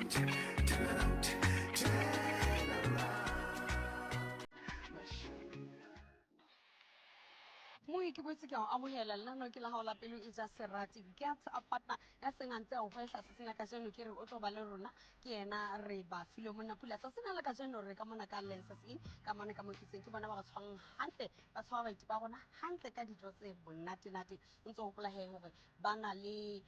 Mui ke botse ke a amohela leno ke la hao la pelo e ja serati ke a partner ya sengantse a o fa hlatsa sena ka jeno ke re o tlo ba le rona ke yena re ba file mona pula tsa sena le ka jeno re ka mona ka lenses in ka mona ka mokitseng ke bona ba re tshwang hantle ba tshwara baiti ba rona hantle ka dijo tse monate nate ntse o hopola he hore ba na le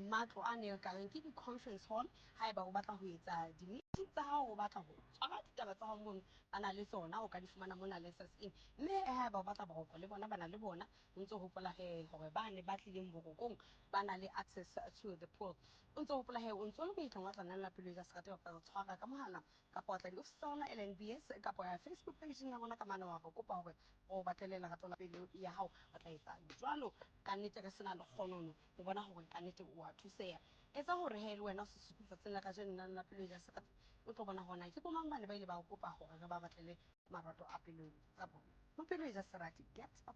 matlo a ne ka reng ke di conference hall haeba o batla ho etsa di meeting tsa hao o batla ho tshwara ditaba tsa hao mona ba na le tsona o ka di fumana mona lenses in mme haeba o batla boroko le bona ba na le bona o ntse o hopola he hore ba ne ba tlileng borokong ba na le access to the pool o ntse o hopola he o ntse le moetlong wa tlanang la pelo ya serate wa tshwara ka mohala kapa wa tla di-office tsa rona LNBS kapa ya Facebook page ya rona ka mana wa go kopa hore o batlele lerato la pelo ya hao ba tla etsa jwalo ka nnete re sena le kgonono o bona hore ka nnete o a thuseha etsa hore he le wena o se sukutsatseng la ka jeno la pelo ya serate o tlo bona hona ke bomang bane ba ile ba o kopa hore re ba batlele marato a pelo tsa bona mo pelo ya serate get up.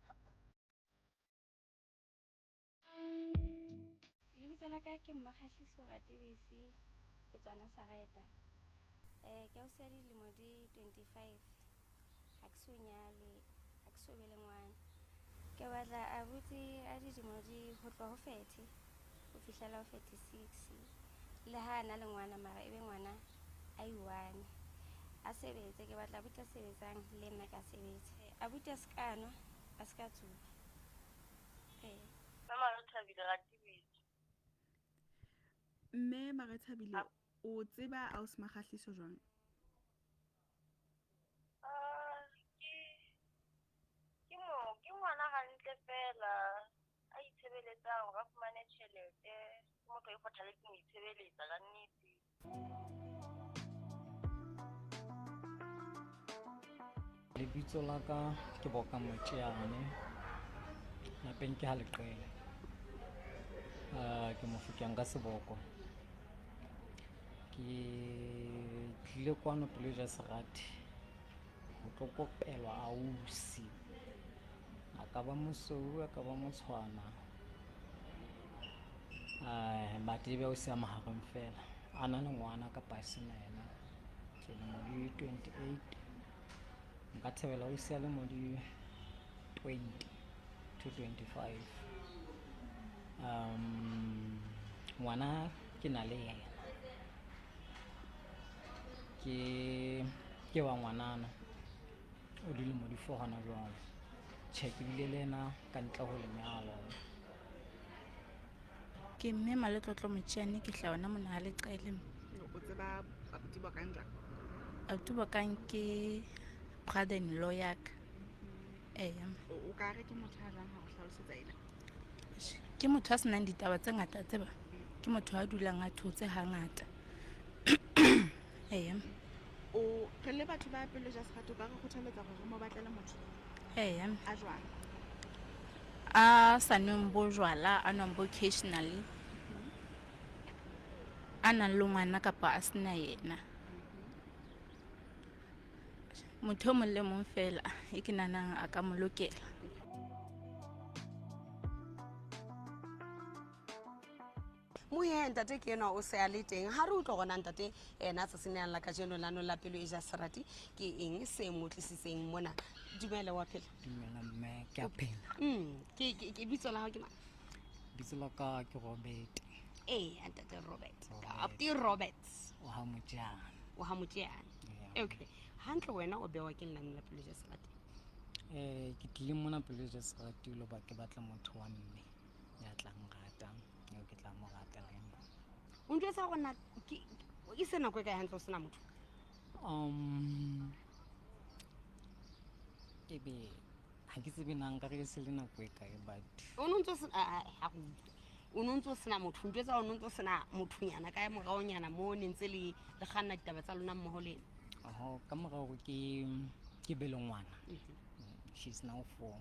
Lebitso la ka ke Mmakgahlisi Ratebisi ke tswana Sareta. Ke o sia dilemo di 25 ha ke so nyale ha ke so be le ngwana ke batla abuti a dilemo di ho tloha ho 30 ho fihlela ho 36 le ha ana le ngwana mara ebe ngwana a i1 a sebetse ke batla abuti a sebetsang le nna ka sebetse abuti a skanwa a ska tsuba Mama Rathabile Ratebisi. Mme Marathabile o tseba Ausi Makgahliso jwang? Ke ngwana hantle fela a itshebeletsang hore a fumane tjhelete ke motho a ikgothaletseng ho itshebeletsa ka nnete. Lebitso la ka ke Boka Moteane lapeng ke ha Leqele ke Mofokeng ka Seboko ke tlile kwano pelo ja serate ho tlo kopelwa ausi a ka ba mosou a ka ba motshwana but ebe ausi a mahareng fela a na le ngwana kapa sena yena ke le mo di 28 nka thabela ausi a le mo di 20 to 25 ngwana ke na le yena ke wa ngwanana o dilemo di 4 hona jwale tjhe ke bile le ena ka ntle ho lenyalo ke mme Maletlotlo Moteane ke hla ona mona ha Leqele. O tseba abuti Bokang jwang? Abuti Bokang ke brother in law ya ka. O ka re ke motho a jwang ha o hlalosetsa ena? Ke motho a senang ditaba tse ngata tseba ke motho a dulang a thotse hangata o re le batho ba pelo ja serate o ka re kgothaletsa hore re mo batlele motho a jwang a sa nweng bojwala a nwang bo occasionally a nang le ngwana kapa a sena yena motho o mong le mong fela e ke nanang a ka mo lokela. Moye ntate ke ena o se a le teng ha re utlwa gona ntate ena tsa seneang la ka jeno lano la pelo e ja serati ke eng se mo tlisitseng mona dumela wa phela dumela mme ke a phela ke bitso la hao ke mang bitso la ka ke Robert ntate Robert abuti Robert o ha Moteane okay hantle wena o bewa ke lano la pelo e ja serati ke tlile mona pelo e ja serati lo ba ke batla motho wa mme ya tlang ratang ke tla mo rata le nna o ntjwetsa gona ke sena go e kae hantle o sena motho ebe ha ke tsebe nang ka re se le nako e kae but o no ntse o sena motho ntjwetsa o no ntse o sena mothonyana ka moraonyana mo ne ntse le kganna ditaba tsa lona mmoho le ka mora hore ke be le ngwana she's now 4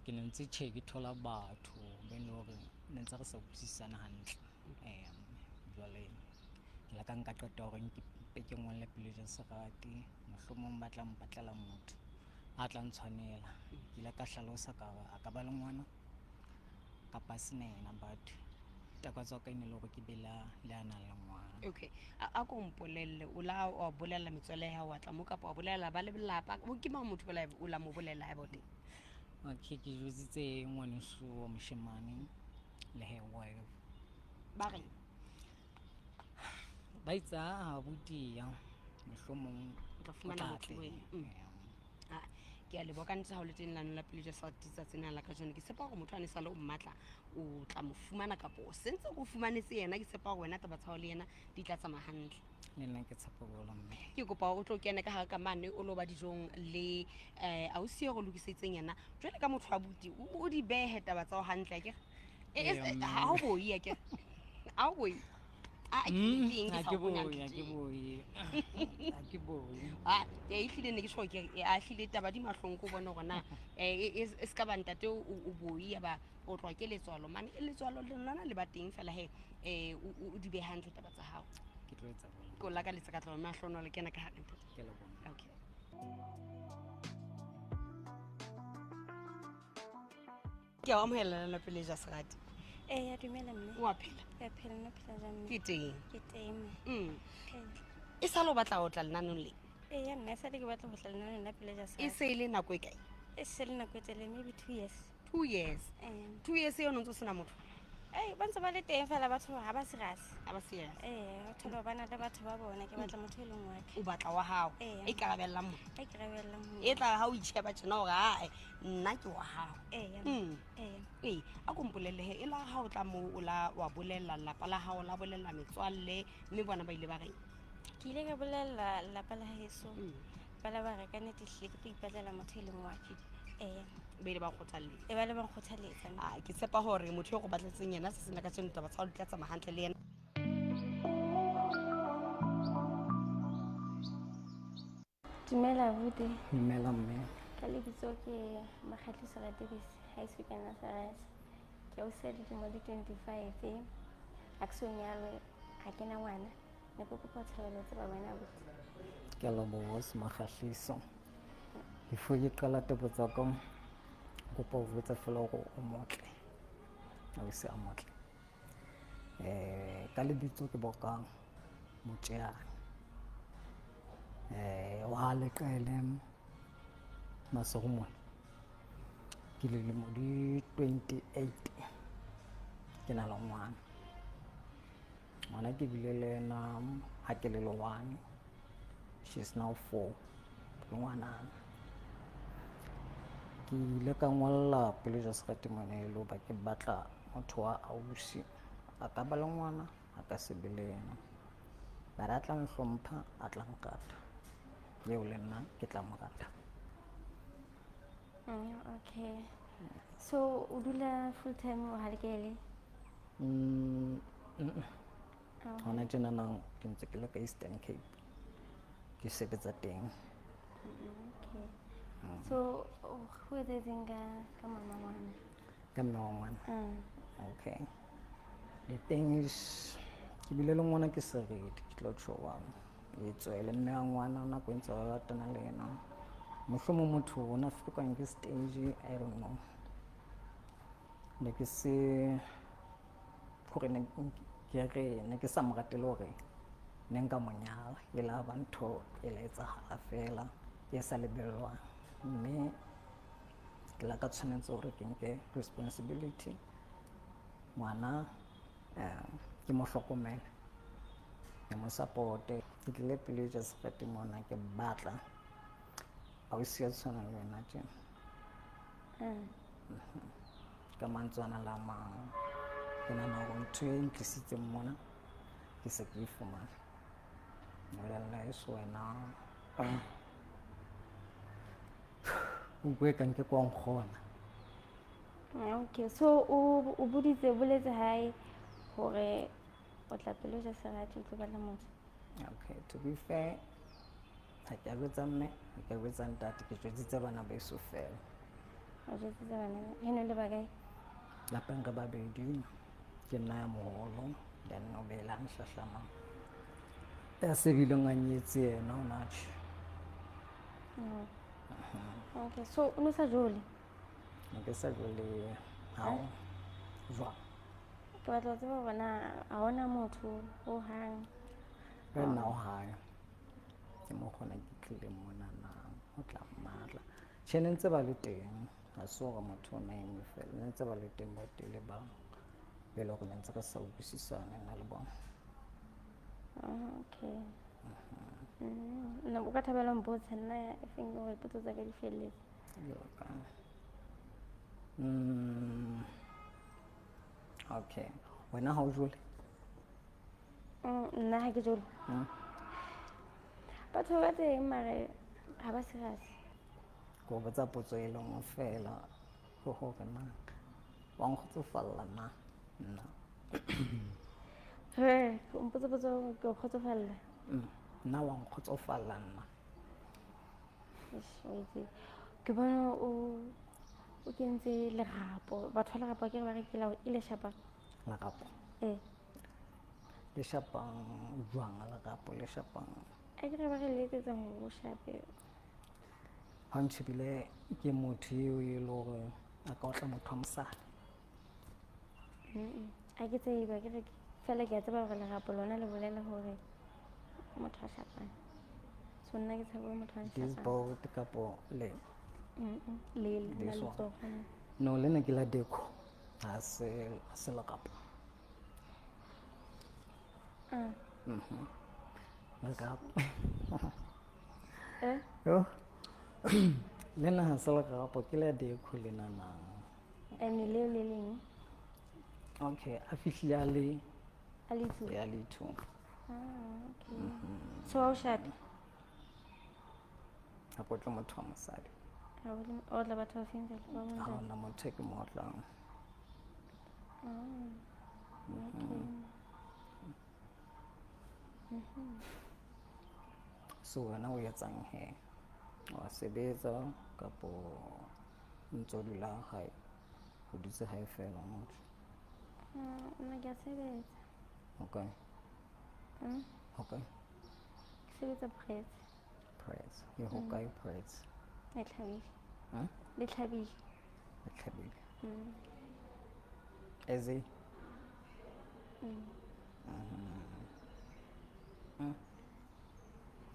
ke ne ntse ke thola batho be le hore ne ntse re sa utlwisisana hantle jwale ke la ka nka qeta hore ke ngolle pelo ja serati mohlomong ba tla mpatlela motho a tla ntshwanela ke la ka hlalosa ka a ka ba le ngwana kapa sena yena but takatso ka ene le hore ke be le a nang le ngwana Okay, a ko mpolelle o la wa bolella metswalle ya hao wa tla mo kapa wa bolella ba le lelapa ke mang motho o la mo bolella ha bote? Okay, ke jwetsitse ngwaneso wa moshemane le he wife Ba reng? ba itse ha butia mohlomong O tla fumana motho wena. Ke a leboha ka nnete ha o le teng lano la pele sa tsena la ka jone ke sepa gore motho a ne sa le o mmatla o tla mo fumana kapo o sentse o fumanetse yena ke sepa gore wena taba tsa hao le yena di tla tsamaya hantle. le nna ke tshepa bolo mme Ke kopa o tlo kene ka hara ka mane o lo ba dijong le ausi e go lokisetseng yena jwale ka motho wa buti o di behe taba tsa hao hantle akere ha o boi akere ha o boi ha ke boi ehlile ne ke tjho ke a hlile taba di mahlong ko bone gore na e ska ba ntate o boi ya ba o tlwa ke letswalo mane e letswalo le lona le ba teng fela he o di behe hantle taba tsa hao ke tlo etsa bolo ko la ka letsa ka tlola mahlono le kena ka hare ntate. ke le bona Okay. Ke a amohela la pele ja serati ya dumela mme o a phela ya phela nna phela jang mme ke teng ke teng mme e sa lo batla o tla lenanong le ya nna sa le ke batla go tla lenanong la pele ja e se e le nako e kae e se le nako e telele maybe 2 years 2 years 2 years e yone ntse o sena motho ba ntse ba le teng fela batho ga ba serase a ba serious batho ba bana le batho ba bona ke batla motho e leng wa o batla wa hao Ee. e karabellang mo a ke rabellang mo e tla ha o itšheba tjena gore ae nna ke wa hao ee a kompolelehe e la ha o tla mo o la wa bolella lapa la hao la bolella metswalle mme bona ba ile ba reng ke ile ka bolela lapa la heso ba la ba re ka nnete hlile ke tlo ipatlela motho e leng wa ba ile ba kgothalletsa e ba le bang kgothaletsa ke tshepa gore motho yo go batletseng yena se sena ka tseno taba tsa go di tla tsamaya hantle le yena dumela abuti dumela mme ka lebitso ke Makgatliso Ratebisi high school kana Sarasa ke o se dilemo di 25 a ke so nyalwe ga ke na ngwana ne ko kopa tshebeletso ba bona abuti ke leboha Makgatliso before ke qala taba tsa ka kopa o botsa fela gore o motle o se a motle ka lebitso ke bokang motjea wa leqele masoromone ke dilemo di 28 ke na le ngwana ke bile le ena ha ke le 1 she's now 4 ke ngwanana ke ile ka ngolla pele ja sekgate monelo ba ke batla motho wa ausi a ka ba le ngwana a ka se be le ena ba ra tla nhlompha a tla nkata yeo le nna ke tla mo rata okay so o dula full time o halekele hona tjena nang ke ntse ke le ka Eastern Cape ke sebetsa teng okay so who is it ka mama ngwana ka mme wa ngwana okay the thing is ke bile le ngwana ke seredi ke tlo tšhowa e tswele mme wa ngwana nako ntse ba ratana le yena mohlomong motho o na fekang ke stage I don't know ne ke se gore ne ke sa mo ratele gore ne nka mo nyala e la ba ntho e la etsagala fela e sa lebellwang mme ke la ka tshwanetse gore ke nke responsibility ngwana ke mo hlokomele ke mo supporte ke tlile pele ja sekgate mona ke batla ausi a tshwana le wena tjena ka mantswana la mang ke nahana gore ntho e ntlisitseng mona ke se ke e fumana nolella eso wena o bue ka nke kwa nkgona okay so o boletse hae hore o tla pele ja serati o tlo batla motho okay to be fair ha ke a botsa mme ha ke a botsa ntate ke jwetsitse bana ba eso fela o jwetsitse bana heno le bakae lapeng re babedi ke nna ya moholo then o bela nhlahlamang ya sebileng a nyetse yena o natjhe okay so o no sa jole ne ke sa jole hao jwang ke batla ho tseba bona ha hona motho o hang right now hae ke mo gona ke tlile mona na ho tla matla tshene ntse ba le teng ha se hore motho o na eme fela ne ntse ba le teng ba tele ba bele hore ne ntse re sa utlwisisane nna le bona. Okay. Nna o ka thabela mpotsa nna e feng gore potso tsa ka di felletse. Okay, wena ha o jole? Nna ha ke jole. Batho ba teng mare ha ba serious. Ko botsa potso e le nngwe fela go hore na wa nkgotsofalla na nna O mpotsa potso ke o kgotsofalla. nna wa nkgotsofalla nna. Ke bona o kentse lerapo batho ba lerapo ke re ba rekela e le shapa Lerapo le shapang jwang lerapo le shapang a ke re ba re letsetsa hore o shape ha ntshebile ke motho eo e le hore a ka otla motho wa mosadi. a ke tseba ke re fela ke a tseba hore lerapo lona le bolela hore motho a shapang so nna ke tseba motho a This shapang boat kapo le le na le tsogana no le ne ke la deco ha se lerapo. Lerapo yo le nna ha se lerapo ke la deco le nanang. ene le leng Okay, a fihlile a le Alitu. ya le two. Okay. So wa o shape a potla motho wa mosadi o tla batho ba feng jalo ba ha montsha ona motho e ke mo otlang. So wena o etsang he wa sebetsa kapo ntso dula hae ho dutse hae fela motho? nna ke a sebetsa Okay. Okay. ke sebetsa Press ye ho kae press le tlhabile ha le tlhabile le tlhabile eze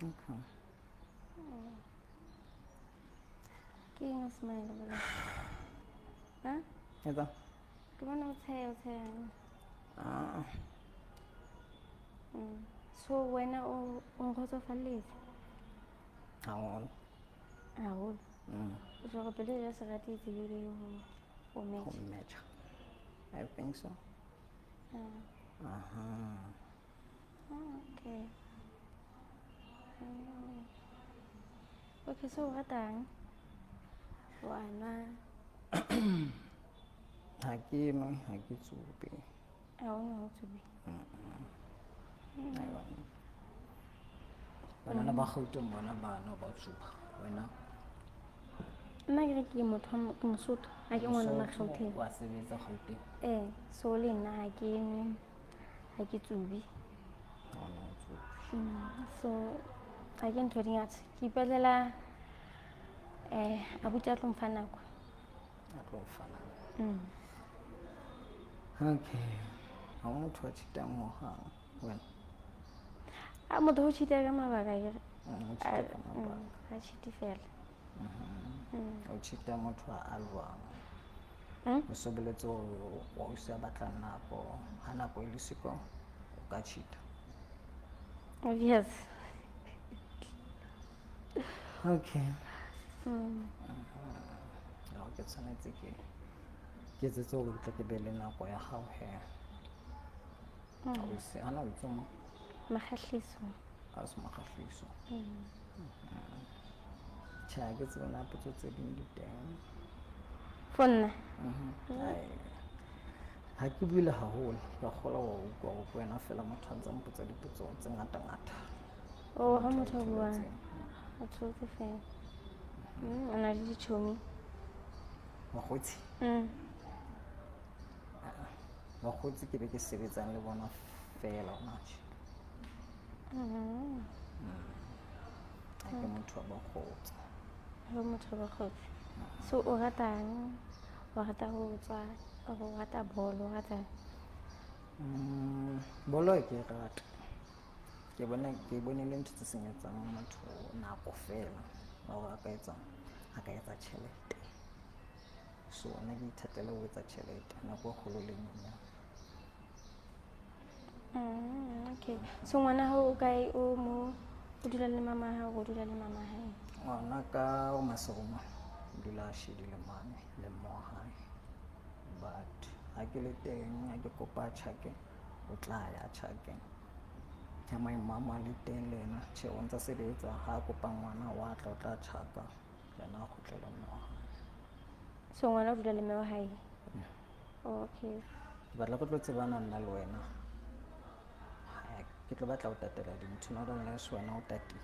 okay ke eng o smile bola etsa ke bona o tshaya so wena o nkgotsofalletse haholo haholo o tlo go pele ya se rate tsebile ho ho match match. I think so. Okay. Okay, so o ratang wa nwa Ha ke nwe ha ke tsubi a o nwa o tsubi bana ba Gauteng bona bana ba tsuba wena nna ke re ke motho ke Mosotho ha ke ngwana na Gauteng wa sebetsa Gauteng so le nna ha ke nwe ha ke tsubi ha ona o tsubi so ha ke ntho di ngata ke ipelela abuti a tlo mfa nako a tlo fana. Okay, ha o motho a cheatang mo hang wena a motho o cheat ka mabaka ke o cheata ka mabaka a cheat fela o cheata motho a lwang o sebeletse hore o se batla nako ha nako e le siko o ka cheata. yes Okay ya ke tshwanetse ke etsetse hore ke ke be le nako ya hao he o se ana o tsoma makgahliso a se makgahliso tjha ke tsebe na potso tse ding di teng for nna ha ke buile haholo ka kgola wa utlwa ho wena fela motho a ntse mpotsa dipotso tse ngata ngata ha motho a buang a tshotse fela o na le dichomi bakgotsi bakgotsi ke be ke sebetsang le bona fela hona tje ha ke motho wa bakgotsi ha motho a bakgotsi so o ratang wa rata ho tswa o rata bolo o rata bolo e ke e rata ke bone le ntho tse senyetsang motho nako fela hore a ka etsa tjhelete. So nna ke ithatela ho etsa tjhelete nako e kgolo le e nyane. Okay, so ngwana hao o kae o dula le mama hao, o dula le mama hae? Ngwana ka o Maseroma o dula a shedile mane le mmoa hae, but ha ke le teng ha ke kopa tjhake o tla ya tjhakeng. Ha maemo a mang le teng le yena tjhe o ntsa sebetsa, ha kopa ngwana wa tla o tla tjhaka yena a kgutlela mmoa hae. So ngwana o dula le mme wa hae? Okay. Ke batla ke tlo tsebana nna le wena, ke tlo batla ho tatela dintho not unless wena o tatile.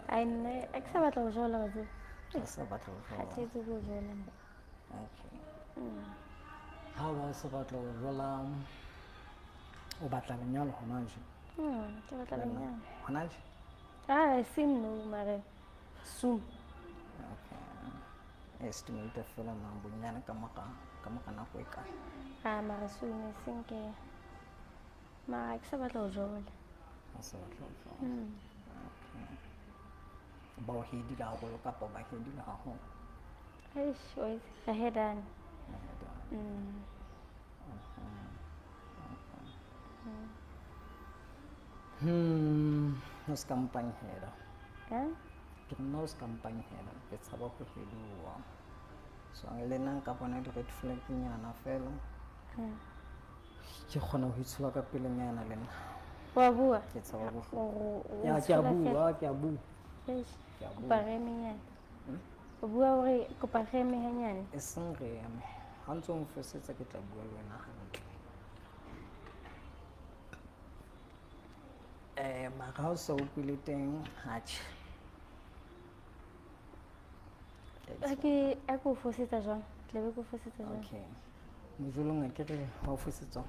Nna a ke sa batla ho jola batho. Ha sa batla ho jola. Ha ke tsebe ho jola. Okay. Ha o se batla ho jola, o batla lenyalo hona tje? Ke batla lenyalo hona tje? Sim no mare soon. Okay. Estimate fela na bonyane ka mora nako e kae? Mara soon e seng ke. Mara ke sa batla ho jola. Ha sa batla ho jola. Okay. Ba o hedile haholo kapa ba hedile haholo? Eish, wait, I had done. No ska mpanyhela. Ke nna o ska mpanyhela, ke tshaba ho hediwa. So le nna nka bona di-red flag nyana fela. Ke kgona ho itshola ka pelenyana le nna. Wa bua? Ke tshaba bohloko. Ya ke a bua. Eish, kopa re eme nyana. O bua hore kopa re eme hanyane? E seng re eme. Ha ntse o mfosetsa ke tla bua le wena hantle. Mara ha o sa utlwile teng atjhe. A ko fosetsa jwang? Tla be ko fosetsa jwang? Okay. Mojolong a kere ha o fosetswa.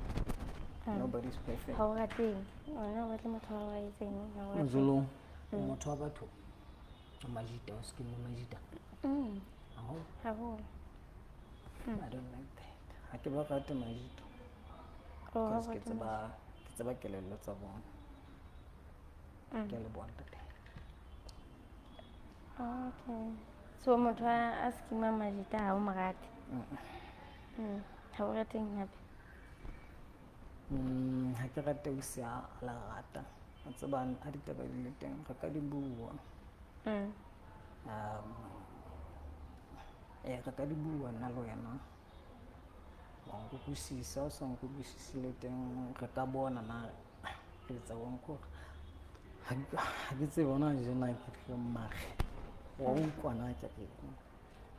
Nobody's perfect. Ha o rateng. Wena o batla motho wa hao a etseng? Mojolong motho wa batho o majita, o skin majita. Haholo. I don't like that. Ha ke ba rate majita. Because ke tseba kelello tsa bona. Ke le bona tate. Okay. So motho a skima majita ha o mo rate? Ha o rateng hape? Ha ke rate o se a la rata. A tseba ha ditaba di le teng re ka di bua. Re ka di bua nna le wena. Wa nkutlwisisa, o sa nkutlwisise le teng re ka bona na re etsa jwang kore ha ke tsebe hona jena ke tlo mare wa utlwana ke reng.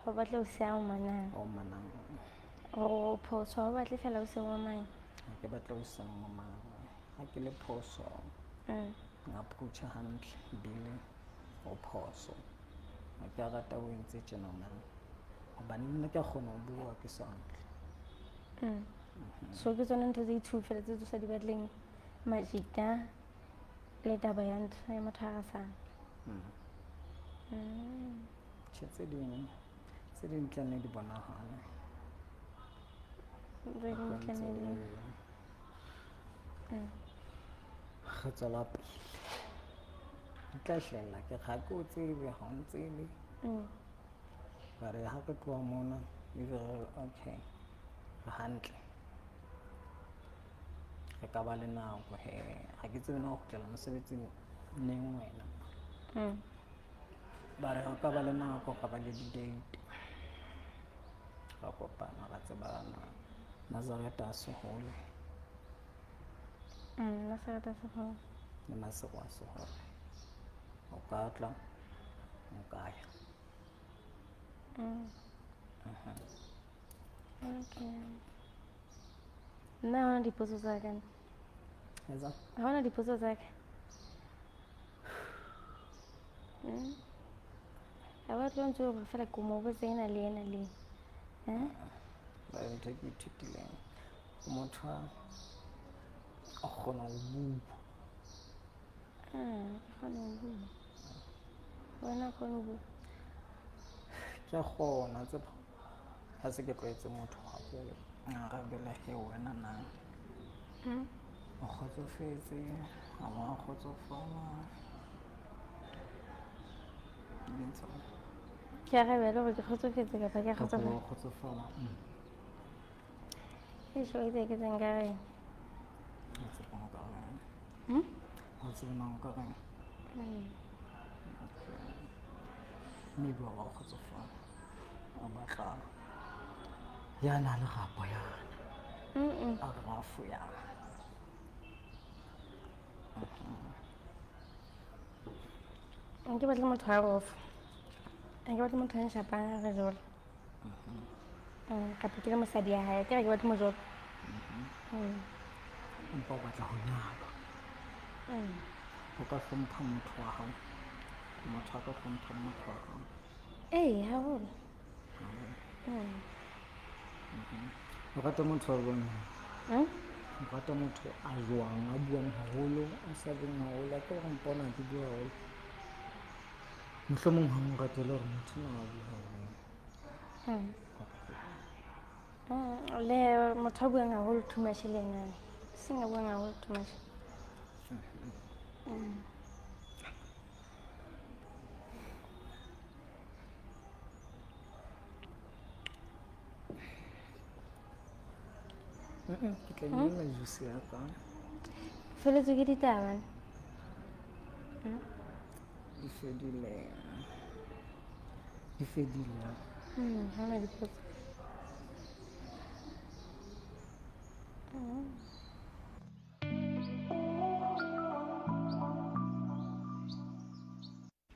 Ha o batla ho sia o manang? O manang. O phoso, ha o batle fela o se o mang? Ha ke batla ho sia o mang. Ha ke le phoso approach hantle bile o phoso. Ha ke rata o entse tjena man. Hobane nna ke kgona ho bua ke sa hantle. So ke tsona ntho tse i-2 fela tse o sa di batleng, majita le taba ya ntho ya motho a rasang? Tjhe, tse ding tlanne di bonahale. Re tswela pele. Di tla hlahella ke ha ke o tsebe ha o ntsebe. Ba re ha re tloha mona ebe okay re hantle. Re ka ba le nako ha ke tsebe na ho kgutlela mosebetsing neng wena. Ba re ha ka ba le nako ka ba le di-date. Ra kopana ra tsebana. Nazareta a Sehole. Nazareta a Sehole. Le Masego a Sehole. O ka tla o ka ya. Okay. Nna ha hona dipotso tsa ka. Ha hona dipotso tsa ka. Ha ba tlo ntse o fela ko mo botse ena le ena le. Ba ntho ke ithutileng. Motho a kgona ho bua. Kgona ho bua. Wena kgona ho bua? Ke a kgona tseba. Ha se ke tlwaetse motho haholo. Nkarabela wena na. o kgotsofetse ha wa kgotsofala dintho ke arabela gore ke kgotsofetse kapa ke a kapa kgotsofala wa kgotsofala eso e tse ke tseng ka reng o tsebang ka reng Hmm? o tsebang ka reng Mm. maybe wa kgotsofala o batla ya na le rapo yana Mm-mm. a rafo yana Ke batle motho a rofa ke batle motho a nshapang a re jolo kapa ke le mosadi ya hae ke re ke batle mo jolo empa o batla ho nyalwa o ka hlompha motho wa hao motho a ka hlompha motho wa hao ee haholo o rata motho a buang o rata motho a jwang a buang haholo a sa beng haholo a ka re mpona ke bua haholo mohlomong ha mo ratele hore motho na a bua haholo le motho a buang haholo too much le enane seng a buang haholo too much ke tla nna juice ya ka feletswe ke ditabane di fedile ha na dipotso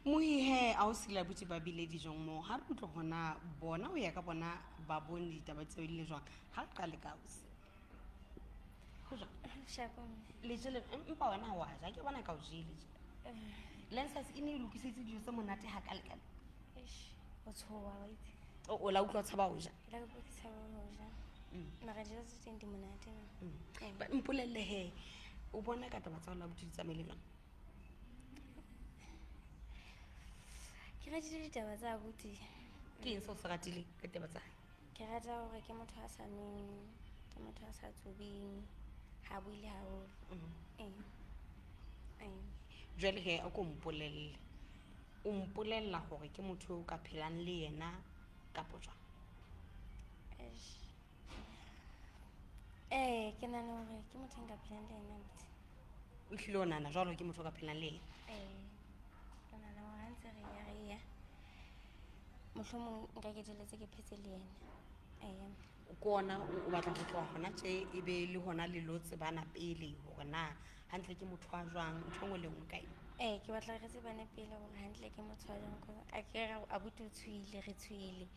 mohihe a o sila botse ba bile dijong moo ha re utlwe gona bona o ya ka bona ba bone ditaba tseo le jwang ha re qale ka ausi go jwang le jele empa wena wa ja ke bona ka o jele Lensas e ne e lokisetse dijo tse monate ha kalekale o tshowa wa itse o la utlwa o tshaba ho ja la go botsa ho ja mara dijo tse teng di monate ba mpolelle he o bona ka taba tsa ho la botse di tsamaile jwang ke ratile ditaba tsa abuti ke eng seo se ratile ka taba tsa ke rata gore ke motho a sa nweng ke motho a sa tsobeng ha buile haholo jwale he a ko mpolelle o mpolella gore ke motho o ka phelang le yena kapo jwang ke nana gore ke motho nka phelang le ena abuti o tlile o nana jwalo ke motho o ka phelang le yena ke nana gore ha ntse re ya mohlomong nka keteletse ke phetse le yena ko ona o batla go tloga gona tse e be le gona lelotse bana pele gore na hantle ke motho a jwang ntho ngwe le ngwe ka eng ke batla re tsebane pele gore hantle ke motho a jwang a ke abuti o tshwile re tshwile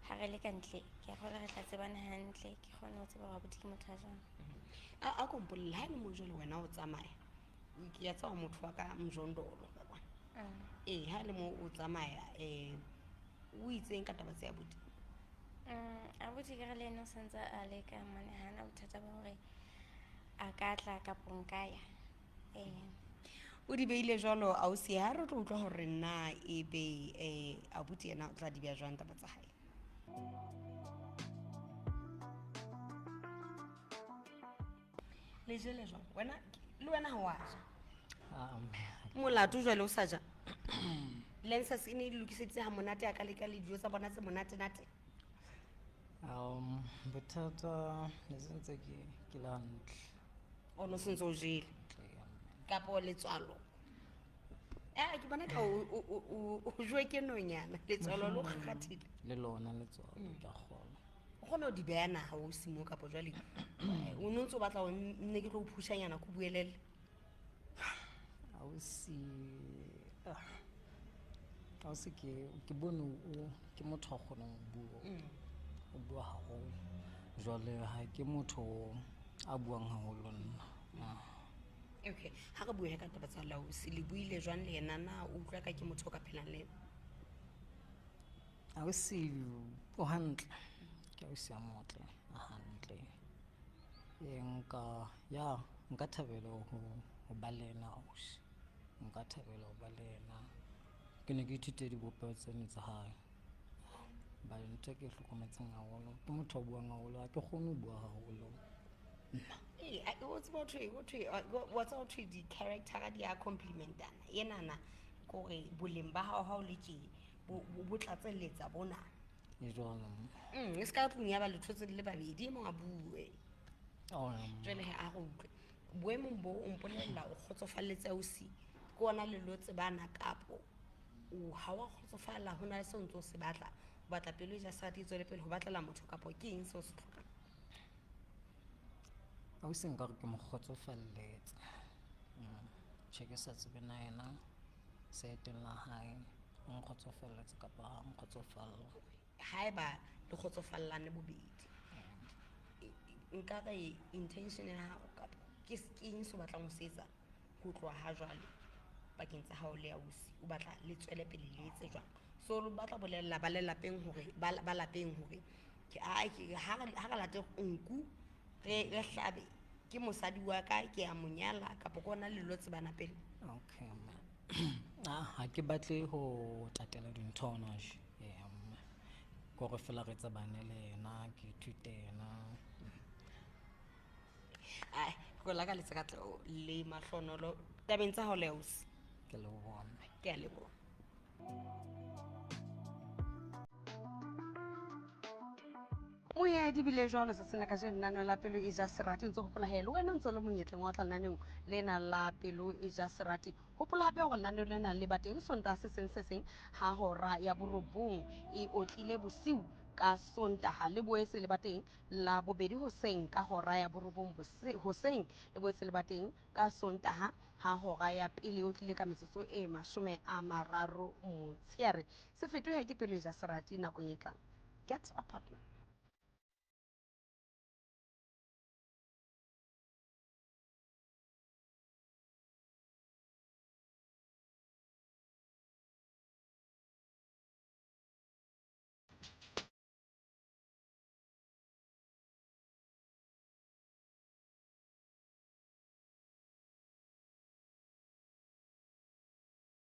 ha re le ka ntle ke a kgona re tla tsebane hantle ke kgone ho tseba gore abuti ke motho a jwang a ko mpolelle ha e le mo jwale wena o tsamaya ke ya tsa motho wa ka mjondolo ha e le mo o tsamaya o itseng ka taba tse abuti abuti ke re le ena o santse a leka mane hana bothata ba hore a ka tla kapo nka ya o di beile jwalo ausi ha re tlo utlwa hore nna e be abuti yena o tla di beya jwang taba tsa hae le jele jwang wena le wena ha wa ja molato jwale o sa ja Lensas e ne e lokisetse ha monate a ka leka le dijo tsa bona tse monate nate bothata le sentse ke la hantle o no sentse o jele kapo letswalo ke bona ka o jwe ke nonyana letswalo lo kgathile le lona letswalo ka kgola o kgone ho di beya naha o simo kapo jwale o no ntse o batla o nne ke tlo o phushanyana ko buelele ausi ke bone ke motho a kgonang o bua haholo jwale ha ke motho a buang haholo nna okay ha re bue ka taba tsa lausi le buile jwang le yena na o utlwa ka ke motho o ka phelang le ausi o hantle ke ausi a motle a hantle nka thabela ho ba le yena ausi nka thabela ho ba le yena ke ne ke ithute dibopeho tsena tsa hae ba ntho ke hlokometseng haholo ke motho a buang haholo ha ke kgone ho bua haholo nna o tseba wa tseba hothwe di-charactera di a complimentana enana kore boleng ba hao ha o le tje bo tlatselletsa bona e jwalo e se ka tlong ya ba letho tse le babedi e mong a bue jwale he a go utlwe boemong bo o mpolella o kgotsofalletse ausi ke ona lelo tsebana kapo ha wa kgotsofalla ho na le se ntse o se batla o batla pelo e ja sarati e tswele pele ho batlela motho kapo ke eng seo se tlhokang ausi nka re ke mo kgotsofalletse tjhe ke sa tsebe na yena seeteng la hae o nkgotsofalletse kapa ha nkgotsofalla haeba le kgotsofallane bobedi nka re intention ya hao kapa ke eng se o batlang ho se etsa ho tloha ha jwale bakeng tsa hao le ausi o batla le tswele pele le etse jwang so re batla bolella ba lelapeng hore ba lapeng hore ha re late nku re hlabe ke mosadi wa ka ke a monyala kapa ke ona lelo tsebana pele okay ha ke batle ho tatela dintho hona je kore fela re tsebane le yena ke ithute yena go la ka le tsakatlo le mahlonolo tabeng tsa hao le ausi ke leboha ke a leboha moedi bile jwalo se sena ka lenaneo la pelo e ja serati ntse gopola he le wena ntse le monyetleng wa tla lenaneo lena la pelo e ja serati gopola hape gore lenaneo lena le ba teng sontaga se seng ha hora ya borobong e otlile bosiu ka sontaga le boetse le ba teng la bobedi hoseng ka hora ya borobong hoseng le boetse le ba teng ka sontaga ha hora ya pele o tlile ka metsotso e 30 motsheare se fetoge ke pelo e ja serati nakong e tlang get apart